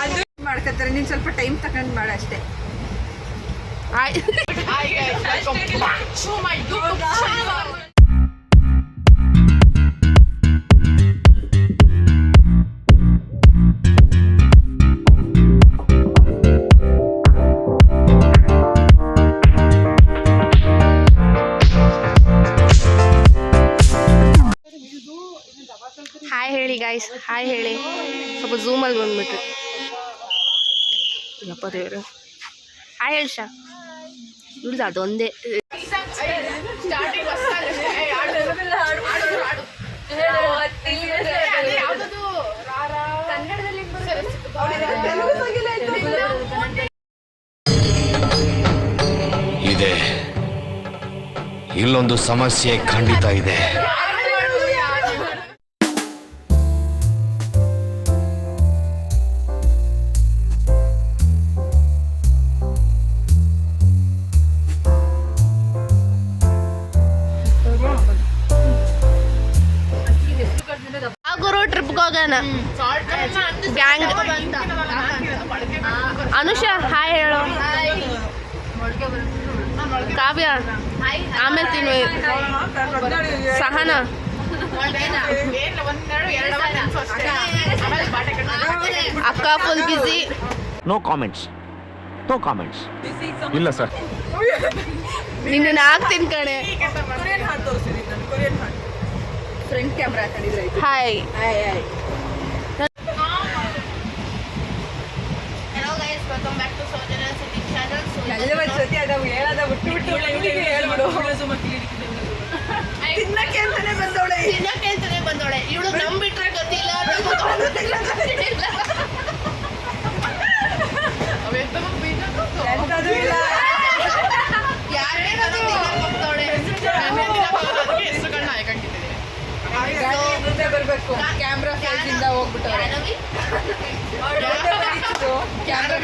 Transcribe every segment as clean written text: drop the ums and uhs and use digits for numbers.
ಅದು ಮಾಡ್ಕೊತಾರೆ. ನೀನು ಸ್ವಲ್ಪ ಟೈಮ್ ತಗೊಂಡು ಮಾಡ ಅಷ್ಟೇ. ಹಾಯ್ ಹೇಳಿ ಗಾಯ್ಸ್, ಹಾಯ್ ಹೇಳಿ. ಸ್ವಲ್ಪ ಝೂಮಲ್ಲಿ ಬಂದ್ಬಿಟ್ರಿ. ಯಪ್ಪ ದೇವ್ರೆ, ಹಾಯ್ ಹೇಳಿ ಶಾ. ಇವ್ರದ್ದು ಅದೊಂದೇ ಇದೆ. ಇಲ್ಲೊಂದು ಸಮಸ್ಯೆ ಖಂಡಿತ ಇದೆ. ಗುರು ಟ್ರಿಪ್ಗೆ ಹೋಗೋಣ ಗ್ಯಾಂಗ್. ಅನುಷಾ ಹಾಯ್ ಹೇಳು. ಕಾವ್ಯ ಆಮೇಲೆ ತಿನ್ವಿ. ಸಹನ ಅಕ್ಕ ಫುಲ್ ಬಿಸಿ. No comments, no comments. ಇಲ್ಲ ಸರ್, ನಿನ್ನ ಹಾಕ್ತೀನಿ ಕಣೆ. ಫ್ರಂಟ್ ಕ್ಯಾಮ್ರಾ ಹಾಕೊಂಡಿದ್ರೆ ಹಾಯ್. ಎಲ್ಲ ಒಂದ್ಸತಿ ಅದಾವು ಹೇಳದ ಬಿಟ್ಟು ಹೇಳ್ಬಿಡು. ತಿನ್ನಕ್ಕೆ ಅಂತಾನೆ ಬಂದವಳೆ ಇವಳು ನಂಬಿಟ್ರೆ ಗೊತ್ತಿಲ್ಲ. ಎಂತದೂ ಇಲ್ಲ. ಬರ್ಬೇಕು ಕ್ಯಾಮ್ರಾ ಫೇಸಿಂದ ಹೋಗ್ಬಿಟ್ಟವ್ರೆ. ಕ್ಯಾಮ್ರಾ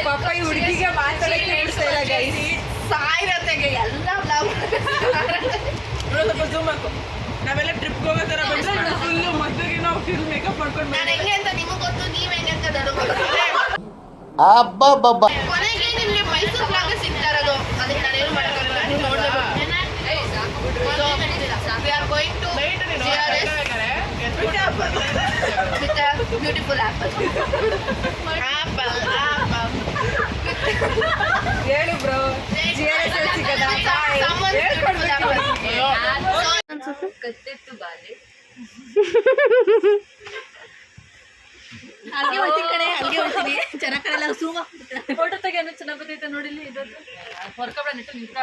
ಪಾಪ ಈ ಹುಡುಗಿಗೆ ಮಾತಾಡಕ್ಕೆ ಬಿಡ್ತಾ ಇಲ್ಲ ಗೈಸ್. ಸಾಯಿರತ್ತೆಗೆ ಎಲ್ಲ ಸ್ವಲ್ಪ ಜೂಮ್ ಹಾಕು. ನಾವೆಲ್ಲ ಟ್ರಿಪ್ಗೆ ಹೋಗೋ ಥರ ಬಂದ್ರೆ ಫುಲ್ಲು ಮದ್ವೆಗೆ ನಾವು ಫುಲ್ ಮೇಕಪ್ ಮಾಡ್ಕೊಂಡು ನಾನು ಹೆಂಗೆ ಅಂತ ನಿಮಗೆ ಗೊತ್ತು, ನೀವು ಹೆಂಗೆ ಅಂತ ನನಗೆ ಕೊನೆಗೆ ನಿಮಗೆ ಮೈಸೂರು ಬ್ಲಾಗ್ ಸಿಗ್ತಾ ಇರೋದು. ಅದಕ್ಕೆ ನಾನು ಏನು ಮಾಡೋಕ್ಕಾಗಲ್ಲ, ನೀವು ನೋಡಬೇಕು. We are going to GRS with a beautiful apple. ಹೇಳು ಬ್ರೋ. GRS ಸಿಗದ ಕತ್ತೆತ್ತು ಬಾಲೆ ಹಂಗೆ ಹೋಗ್ತೀನಿ ಕಡೆ, ಹಂಗೆ ಹೋಗ್ತೀನಿ. ಜನ ಕಡೆಲ್ಲ ಸೂಮ ಫೋಟೋ ತೆಗೆಯೋಣ. ಚೆನ್ನಾಗಿ ಬರ್ತೈತೆ ನೋಡಿಲಿ. ಇದೊಂದು ಹೊರಕಬೇಡ ನೆಟ್ಟು ನಿಂತ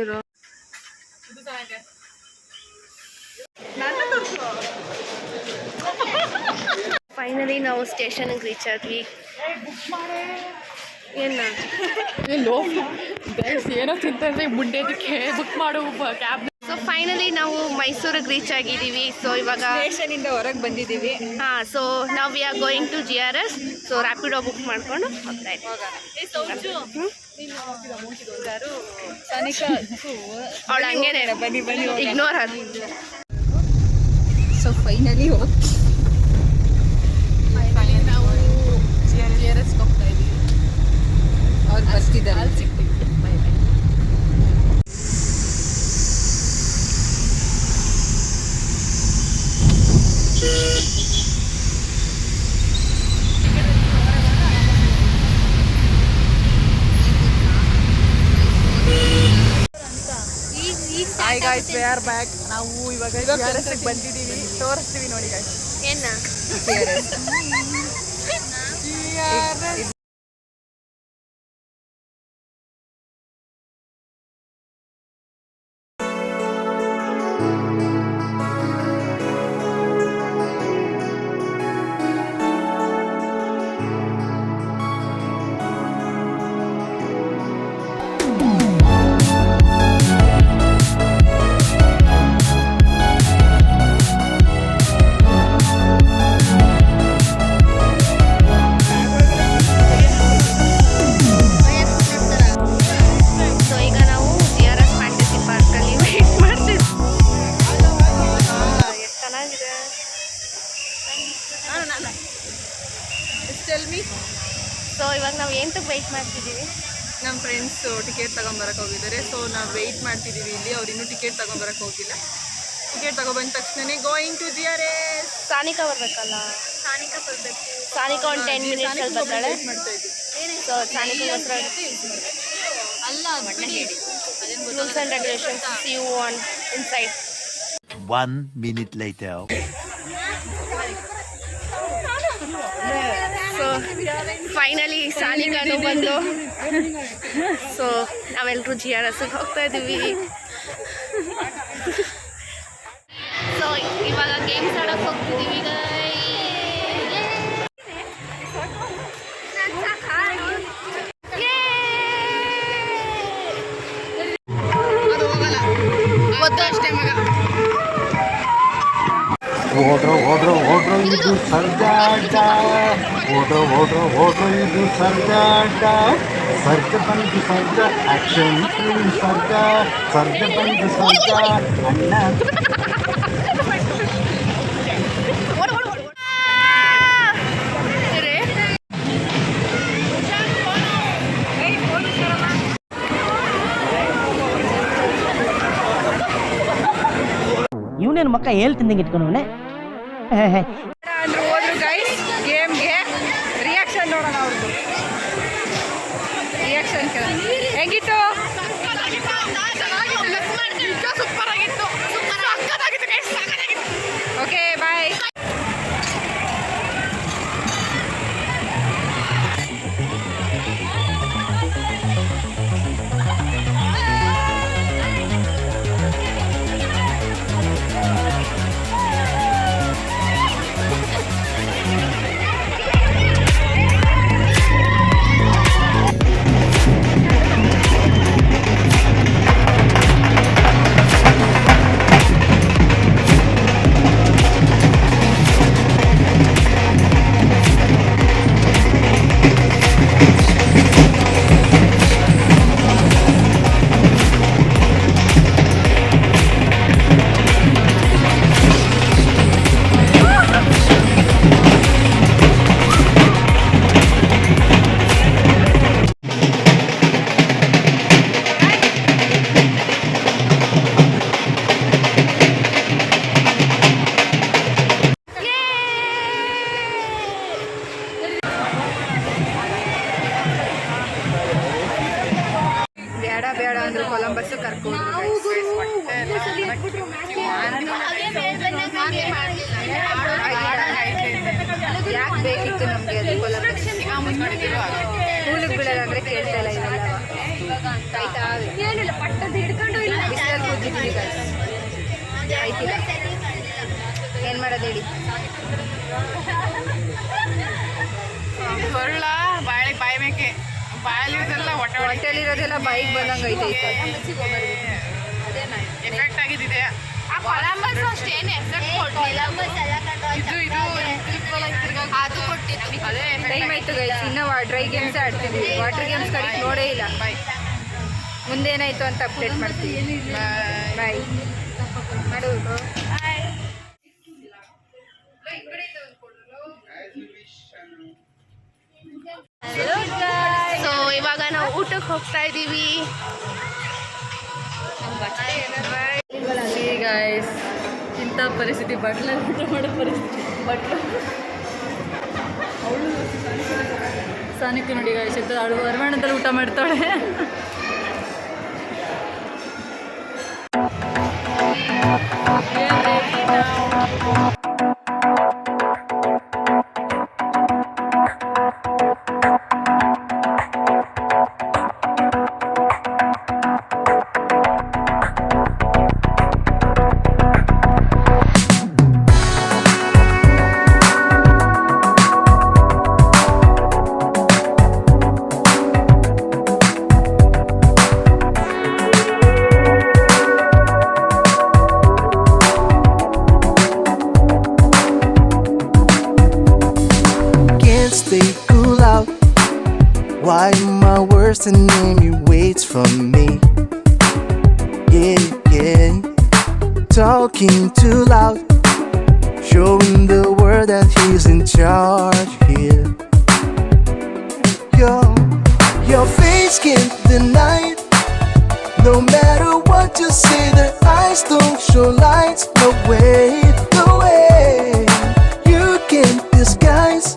ಇರೋ. ಫೈನಲಿ ನಾವು ಸ್ಟೇಷನ್ಗೆ ರೀಚ್ ಆದ್ವಿ. ಏನೋ ತಿಂತಂದ್ರೆ ಮುಂಡೆದಕ್ಕೆ ಬುಕ್ ಮಾಡು ಕ್ಯಾಬ್. ಸೊ ಫೈನಲಿ ನಾವು ಮೈಸೂರಿಗೆ ರೀಚ್ ಆಗಿದ್ದೀವಿ. ಸೊ ಇವಾಗ ಸ್ಟೇಷನಿಂದ ಹೊರಗೆ ಬಂದಿದ್ದೀವಿ. ಹಾಂ, ಸೊ ನಾವು we are going to GRS. So Rapido book ಮಾಡಿಕೊಂಡು ಹೋಗ್ತಾ ಇದ್ದೀವಿ. ಅವಳು ಹಂಗೇನೆ ಇಗ್ನೋರ್ ಅದು. ಸೊ ಫೈನಲಿ ನಾವು GRS ಹೋಗ್ತಾ ಇದ್ದೀವಿ. ಅವ್ರು ಬರ್ತಿದ್ದಾರೆ. Hi guys, we are back. ನಾವು ಇವಾಗ GRS ಗೆ ಬಂದಿದ್ದೀವಿ. ತೋರಿಸ್ತೀವಿ ನೋಡಿ ಗಾಯ್ಸ್. ಏನ GRS ಮಾಡ್ತಿದ್ದೀವಿ. ನಮ್ಮ ಫ್ರೆಂಡ್ಸು ಟಿಕೆಟ್ ತೊಗೊಂಬರಕ್ಕೆ ಹೋಗಿದ್ದಾರೆ. ಸೊ ನಾವು ವೆಯ್ಟ್ ಮಾಡ್ತಿದ್ದೀವಿ ಇಲ್ಲಿ. ಅವ್ರು ಇನ್ನೂ ಟಿಕೆಟ್ ತೊಗೊಂಬರಕ್ಕೆ ಹೋಗಿಲ್ಲ. ಟಿಕೆಟ್ ತೊಗೊಬಂದ ತಕ್ಷಣನೇ ಗೋಯಿಂಗ್ ಟು GRS. ಸಾನಿಕಾ ಬರ್ಬೇಕಲ್ಲ. ಸಾನಿಕಾ ಬರಬೇಕು. ಸಾನಿಕಾ ಒಂದು 10 ಮಿನಿಟ್ಸಲ್ಲಿ ಬರ್ತಾಳೆ. ಮಾಡ್ತಾ ಇದ್ದೀವಿ. So Sanika all rules and regulations you want inside. 1 minute later. So finally ಸಾನಿಕಾನು ಬಂದು. ಸೊ ನಾವೆಲ್ಲರೂ GRSಗೆ ಹೋಗ್ತಾ ಇದ್ದೀವಿ. ಸೊ ಇವಾಗ ಗೇಮ್ಸ್ ಆಡೋಕ್ಕೆ ಹೋಗ್ತಿದ್ದೀವಿ. ಅದು ಹೋಗಲ್ಲ ಗೊತ್ತು ಅಷ್ಟೇ ಮಗ. ಓಡ್ರೋ ಇದು ಸರ್ಜಾಟ. ಓಡ್ರೋ ಇದು ಸರ್ಜಾಟ. ಸರ್ಜ ಬಂದು ಸರ್ಜ ಆಕ್ಷನ್ ಸರ್ಜ ಬಂದು ಸರ್ಜ ಅಣ್ಣ. ಇವನೇನು ಮಕ್ಕ ಹೇಳ್ತಿದ್ದಂಗೆ ಇಟ್ಕೊಂಡವನೆ. ಅಂದ್ರು ಹೋದ್ರು ಗೈಸ್ ಗೇಮ್ಗೆ. ರಿಯಾಕ್ಷನ್ ನೋಡೋಣ ಅವ್ರದ್ದು. ರಿಯಾಕ್ಷನ್ ಹೆಂಗಿತ್ತು? Okay bye. ಬೇಡ ಅಂದ್ರು ಕೊಲಂಬಸ್ ಕರ್ಕೊಂಡು ಯಾಕೆ ಬೇಕಿತ್ತು ನಮಗೆ ಅದು ಕೊಲಂಬಸ್? ಸ್ಕೂಲಿಗೆ ಬೀಳೋದಂದ್ರೆ ಕೇಳ್ತಾ ಇಲ್ಲ ಇವೆಲ್ಲ. ಆಯ್ತಾ ಬಿಸಿಲಲ್ಲಿ ಕೂತಿದ್ದೀವಿ ಆಯ್ತಿಲ್ಲ ಏನು ಮಾಡೋದು ಹೇಳಿ. ಹೊರಳ ಬಾಯಿಗೆ ಬಾಯಿ ಮೇಕೆ ಬಾಯಲ್ಲಿರೋದೆಲ್ಲ ಹೊಟ್ಟೆಲಿರೋದೆಲ್ಲ ಬಾಯಿಗೆ ಬಂದಂಗೆ ಐತೆ. ಎಫೆಕ್ಟ್ ಆಗಿದ್ದಿದೆ. ಟೈಮ್ ಆಯ್ತು ಗೈಸ್. ಇನ್ನೂ ಡ್ರೈ ಗೇಮ್ಸ್ ಆಡ್ತಿದ್ವಿ. ವಾಟರ್ ಗೇಮ್ಸ್ ಕಡೆಗೆ ನೋಡೇ ಇಲ್ಲ. ಮುಂದೇನಾಯ್ತು ಅಂತ ಅಪ್ಡೇಟ್ ಮಾಡ್ತೀವಿ. ಬಾಯ್ ಮಾಡೋದು. ಸೊ ಇವಾಗ ನಾವು ಊಟಕ್ಕೆ ಹೋಗ್ತಾ ಇದ್ದೀವಿ. ಗೈಸ್ ಇಂಥ ಪರಿಸ್ಥಿತಿ ಬಟ್ಲಲ್ಲಿ ಊಟ ಮಾಡೋ ಪರಿಸ್ಥಿತಿ. ಬಟ್ಲು ಅವಳು ಸಾನಿಕ ನೋಡಿ ಗೈಸ್ ಅವಳು ಅರಮಣದಲ್ಲಿ ಊಟ ಮಾಡ್ತಾಳೆ. Stay cool out. Why my worst enemy waits for me? Yeah. Talking too loud, showing the world that he's in charge here. Yo, face can't deny it. No matter what you say, their eyes don't show lights. No way, no way. You can't disguise.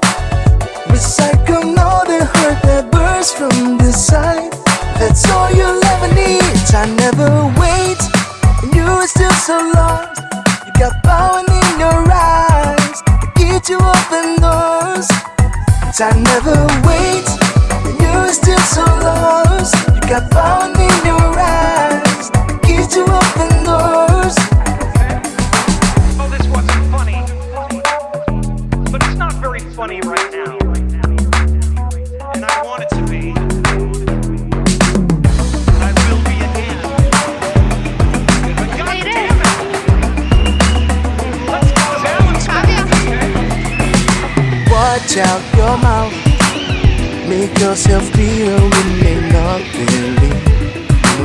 Recycle all the hurt that bursts from the side. That's all you'll ever need. I never wait, and you are still so lost. You got power in your eyes to get you open doors. I never wait, and you are still so lost. You got power in your eyes to get you open doors. Oh, this wasn't funny, but it's not very funny right now, and I want it to be. I will be again. But God damn it! Let's go balance. Watch out your mouth. Make yourself clear when they not believe.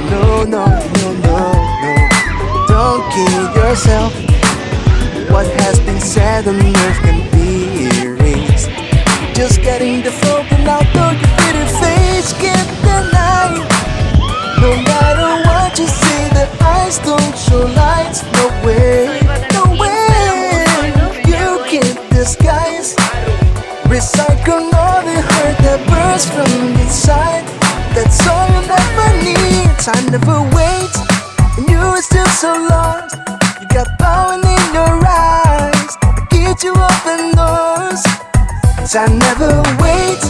No, no, no, no, no. Don't kill yourself. What has been said on earth can be erased. Just getting the photo out of your pretty face can't deny. No matter what you say, the eyes don't show lights. No way, no way. You can't disguise. Recycle all the hurt that bursts from inside. That's all you'll ever need. I never wait, and you are still so lost. You got power in your eyes to get you open doors. I never wait,